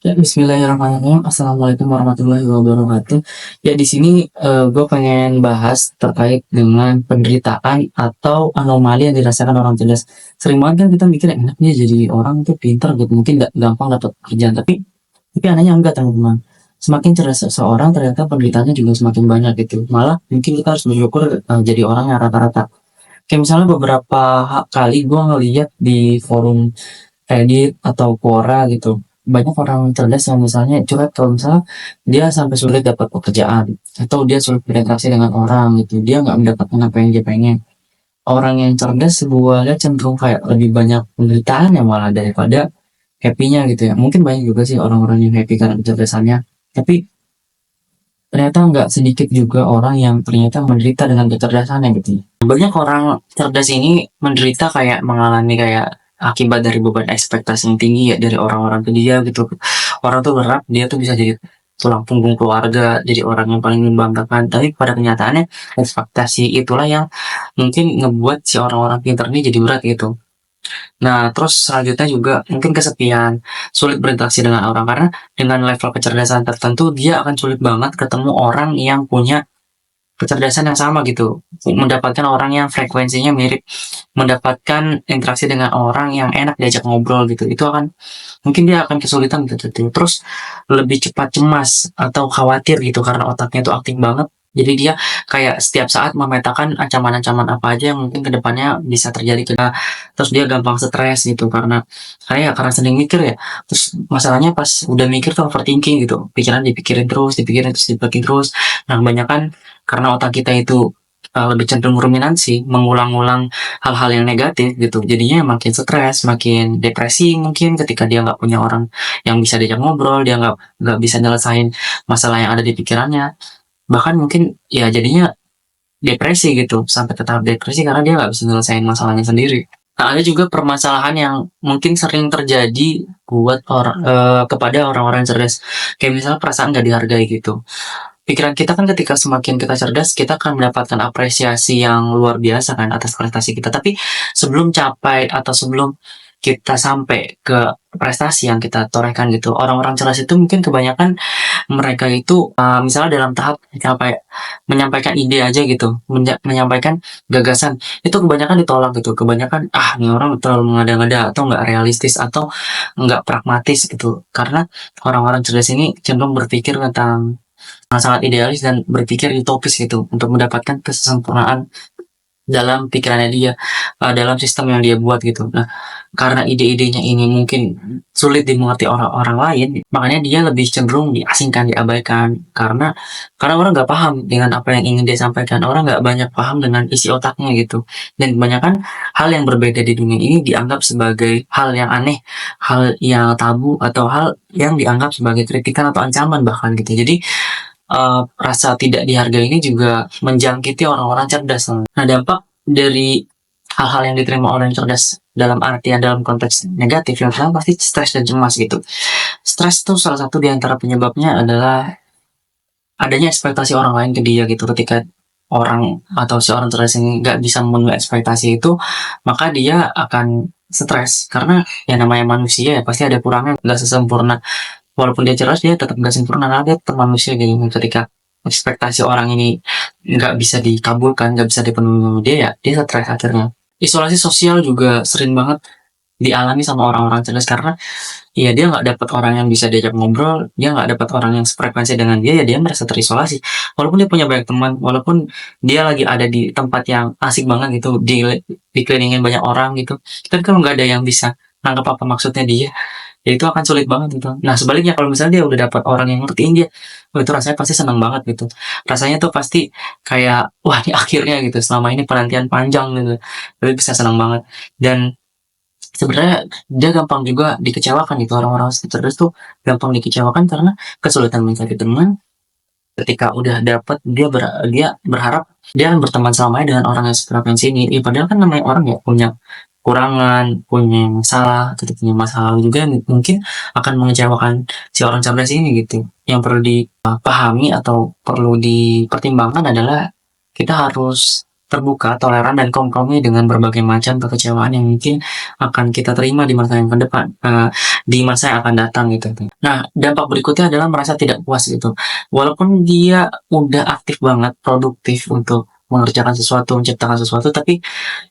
Ya, bismillahirrahmanirrahim. Assalamualaikum warahmatullahi wabarakatuh. Ya, di sini gue pengen bahas terkait dengan penderitaan atau anomali yang dirasakan orang cerdas. Sering banget kan kita mikir enaknya jadi orang tuh pintar gitu, mungkin gampang dapat kerjaan, tapi anehnya enggak teman-teman. Semakin cerdas seseorang ternyata penderitaannya juga semakin banyak gitu. Malah mungkin kita harus bersyukur jadi orang yang rata-rata. Kayak misalnya beberapa kali gue ngeliat di forum Reddit atau Quora gitu. Banyak orang cerdas yang misalnya curhat kalau misalnya dia sampai sulit dapat pekerjaan atau dia sulit berinteraksi dengan orang gitu. Dia nggak mendapatkan apa yang dia pengen. Orang yang cerdas sebuahnya cenderung kayak lebih banyak penderitaan ya malah daripada happy-nya gitu ya. Mungkin banyak juga sih orang-orang yang happy karena kecerdasannya. Tapi ternyata nggak sedikit juga orang yang ternyata menderita dengan kecerdasannya gitu. Banyak orang cerdas ini menderita kayak mengalami kayak akibat dari beban ekspektasi yang tinggi ya dari orang-orang ke dia gitu. Orang tuh berharap dia tuh bisa jadi tulang punggung keluarga, jadi orang yang paling membanggakan. Tapi pada kenyataannya ekspektasi itulah yang mungkin ngebuat si orang-orang pintar ini jadi berat gitu. Nah, terus selanjutnya juga mungkin kesepian, sulit berinteraksi dengan orang karena dengan level kecerdasan tertentu dia akan sulit banget ketemu orang yang punya kecerdasan yang sama gitu, mendapatkan orang yang frekuensinya mirip, mendapatkan interaksi dengan orang yang enak diajak ngobrol gitu, itu akan mungkin dia akan kesulitan gitu. Terus lebih cepat cemas atau khawatir gitu karena otaknya tuh aktif banget. Jadi dia kayak setiap saat memetakan ancaman-ancaman apa aja yang mungkin kedepannya bisa terjadi ke dia. Terus dia gampang stres gitu karena sering mikir ya. Terus masalahnya pas udah mikir tuh overthinking gitu. Pikiran dipikirin terus. Nah, kebanyakan karena otak kita itu lebih cenderung ruminansi, mengulang-ulang hal-hal yang negatif gitu. Jadinya makin stres, makin depresi mungkin ketika dia nggak punya orang yang bisa diajak ngobrol, dia nggak bisa nyelesain masalah yang ada di pikirannya. Bahkan mungkin ya jadinya depresi gitu, sampai ke tahap depresi karena dia nggak bisa nyelesain masalahnya sendiri. Nah, ada juga permasalahan yang mungkin sering terjadi buat kepada orang-orang cerdas. Kayak misalnya perasaan nggak dihargai gitu. Pikiran kita kan ketika semakin kita cerdas, kita akan mendapatkan apresiasi yang luar biasa kan atas prestasi kita. Tapi sebelum capai atau sebelum kita sampai ke prestasi yang kita torehkan gitu, orang-orang cerdas itu mungkin kebanyakan mereka itu misalnya dalam tahap menyampaikan ide aja gitu, menyampaikan gagasan, itu kebanyakan ditolak gitu, kebanyakan ini orang terlalu mengada-ngada atau nggak realistis atau nggak pragmatis gitu, karena orang-orang cerdas ini cenderung berpikir tentang sangat idealis dan berpikir utopis gitu untuk mendapatkan kesempurnaan dalam pikirannya dia, dalam sistem yang dia buat gitu. Nah, karena ide-idenya ini mungkin sulit dimengerti orang-orang lain, makanya dia lebih cenderung diasingkan, diabaikan karena orang nggak paham dengan apa yang ingin dia sampaikan, orang nggak banyak paham dengan isi otaknya gitu. Dan kebanyakan hal yang berbeda di dunia ini dianggap sebagai hal yang aneh, hal yang tabu atau hal yang dianggap sebagai kritikan atau ancaman bahkan gitu. Jadi rasa tidak dihargai ini juga menjangkiti orang-orang cerdas. Nah, dampak dari hal-hal yang diterima orang yang cerdas dalam artian dalam konteks negatif yang pertama pasti stres dan cemas gitu. Stres tuh salah satu di antara penyebabnya adalah adanya ekspektasi orang lain ke dia gitu. Ketika orang atau seorang cerdas ini nggak bisa memenuhi ekspektasi itu, maka dia akan stres karena ya namanya manusia ya pasti ada kurangnya, nggak sesempurna walaupun dia cerdas dia tetap nggak sempurna karena dia tetap manusia gitu. Ketika ekspektasi orang ini nggak bisa dikabulkan, nggak bisa dipenuhi sama dia ya dia stres akhirnya. Isolasi sosial juga sering banget dialami sama orang-orang cerdas karena ya dia nggak dapat orang yang bisa diajak ngobrol, dia nggak dapat orang yang sefrekuensi dengan dia, ya dia merasa terisolasi. Walaupun dia punya banyak teman, walaupun dia lagi ada di tempat yang asik banget gitu, dikelilingin banyak orang gitu, tapi kalau nggak ada yang bisa nangkep apa maksudnya dia, ya itu akan sulit banget gitu. Nah, sebaliknya kalau misalnya dia udah dapat orang yang ngertiin dia, wah itu rasanya pasti senang banget gitu. Rasanya tuh pasti kayak, wah ini akhirnya gitu, selama ini penantian panjang gitu. Tapi bisa senang banget. Dan sebenarnya dia gampang juga dikecewakan gitu, orang-orang cerdas tuh gampang dikecewakan karena kesulitan mencari teman. Ketika udah dapet dia berharap dia akan berteman selamanya dengan orang yang sefrekuensi ini. Padahal kan namanya orang ya punya kurangan, punya masalah, tetap punya masalah juga yang mungkin akan mengecewakan si orang cerdas ini gitu. Yang perlu dipahami atau perlu dipertimbangkan adalah kita harus terbuka, toleran, dan kompromi dengan berbagai macam kekecewaan yang mungkin akan kita terima di masa yang ke depan, di masa yang akan datang gitu. Nah, dampak berikutnya adalah merasa tidak puas gitu. Walaupun dia udah aktif banget, produktif untuk mengerjakan sesuatu, menciptakan sesuatu, tapi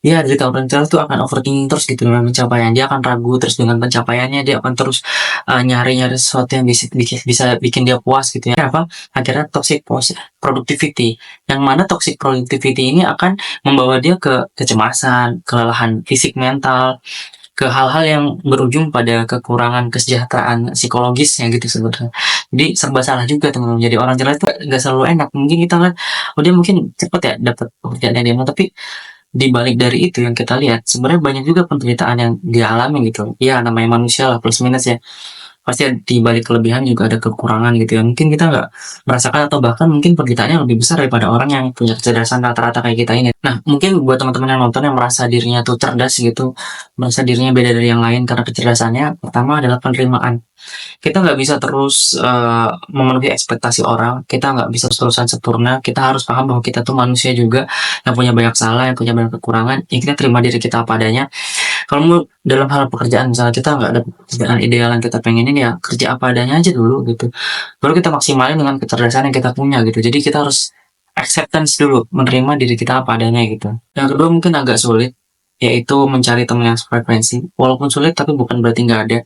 dia dari tahun rencana tuh akan overthinking terus gitu dengan pencapaian. Dia akan ragu terus dengan pencapaiannya, dia akan terus nyari-nyari sesuatu yang bisa bikin dia puas gitu ya. Apa? Akhirnya toxic productivity. Yang mana toxic productivity ini akan membawa dia ke kecemasan, kelelahan fisik mental, ke hal-hal yang berujung pada kekurangan kesejahteraan psikologisnya gitu sebenarnya. Jadi serba salah juga teman-teman. Jadi orang cerdas itu nggak selalu enak. Mungkin kita kan, oh dia mungkin cepet ya dapat pekerjaan yang dia mau, tapi di balik dari itu yang kita lihat sebenarnya banyak juga penderitaan yang dia alami gitu. Ya namanya manusia lah, plus minus ya. Pasti di balik kelebihan juga ada kekurangan gitu ya. Mungkin kita nggak merasakan atau bahkan mungkin penderitaannya lebih besar daripada orang yang punya kecerdasan rata-rata kayak kita ini. Nah, mungkin buat teman-teman yang nonton yang merasa dirinya tuh cerdas gitu, merasa dirinya beda dari yang lain karena kecerdasannya, pertama adalah penerimaan. Kita nggak bisa terus memenuhi ekspektasi orang, kita nggak bisa terusan sempurna, kita harus paham bahwa kita tuh manusia juga yang punya banyak salah, yang punya banyak kekurangan, ya kita terima diri kita apa adanya. Kalau mau dalam hal pekerjaan, misalnya kita nggak ada pekerjaan ideal yang kita pengenin, ya kerja apa adanya aja dulu gitu. Baru kita maksimalin dengan kecerdasan yang kita punya gitu. Jadi kita harus acceptance dulu, menerima diri kita apa adanya gitu. Yang kedua mungkin agak sulit, yaitu mencari teman yang frekuensi. Walaupun sulit, tapi bukan berarti nggak ada.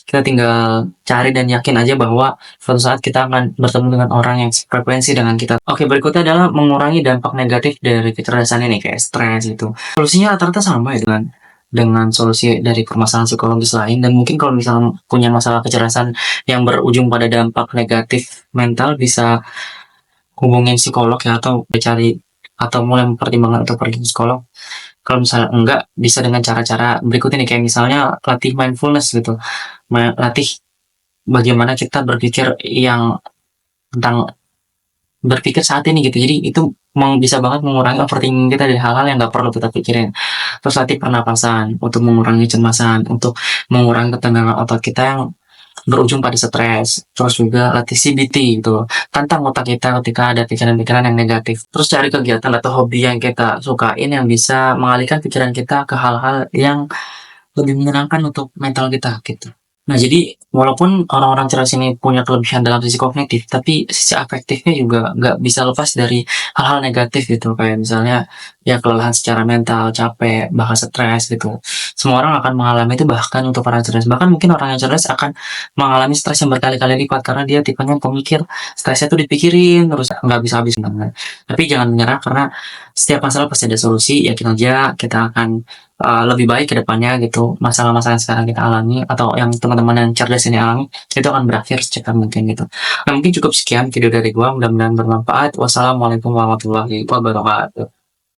Kita tinggal cari dan yakin aja bahwa suatu saat kita akan bertemu dengan orang yang frekuensi dengan kita. Oke, berikutnya adalah mengurangi dampak negatif dari kecerdasan ini, kayak stres gitu. Solusinya rata-rata sama ya dengan solusi dari permasalahan psikologis lain. Dan mungkin kalau misalnya punya masalah kecerdasan yang berujung pada dampak negatif mental, bisa hubungin psikolog ya, atau cari atau mulai mempertimbangkan untuk pergi ke psikolog. Kalau misalnya enggak, bisa dengan cara-cara berikut ini, kayak misalnya latih mindfulness gitu, latih bagaimana kita berpikir yang tentang berpikir saat ini gitu. Jadi itu bisa banget mengurangi overthinking kita dari hal-hal yang nggak perlu kita pikirin. Terus latih pernapasan untuk mengurangi cemasan, untuk mengurangi ketegangan otot kita yang berujung pada stres. Terus juga latih CBT gitu, tantang otak kita ketika ada pikiran-pikiran yang negatif. Terus cari kegiatan atau hobi yang kita sukain yang bisa mengalihkan pikiran kita ke hal-hal yang lebih menyenangkan untuk mental kita gitu. Nah, jadi walaupun orang-orang cerdas ini punya kelebihan dalam sisi kognitif, tapi sisi afektifnya juga nggak bisa lepas dari hal-hal negatif gitu. Kayak misalnya ya kelelahan secara mental, capek, bahkan stres gitu. Semua orang akan mengalami itu, bahkan untuk orang cerdas. Bahkan mungkin orang yang cerdas akan mengalami stres yang berkali-kali lipat karena dia tipenya pemikir, stresnya tuh dipikirin terus nggak bisa habis. Tapi jangan menyerah karena setiap masalah pasti ada solusi. Yakin aja kita akan lebih baik ke depannya gitu. Masalah-masalah yang sekarang kita alami atau yang teman-teman yang cerdas ini alami itu akan berakhir secepat mungkin gitu. Nah, mungkin cukup sekian video dari gua, mudah-mudahan bermanfaat. Wassalamualaikum warahmatullahi wabarakatuh.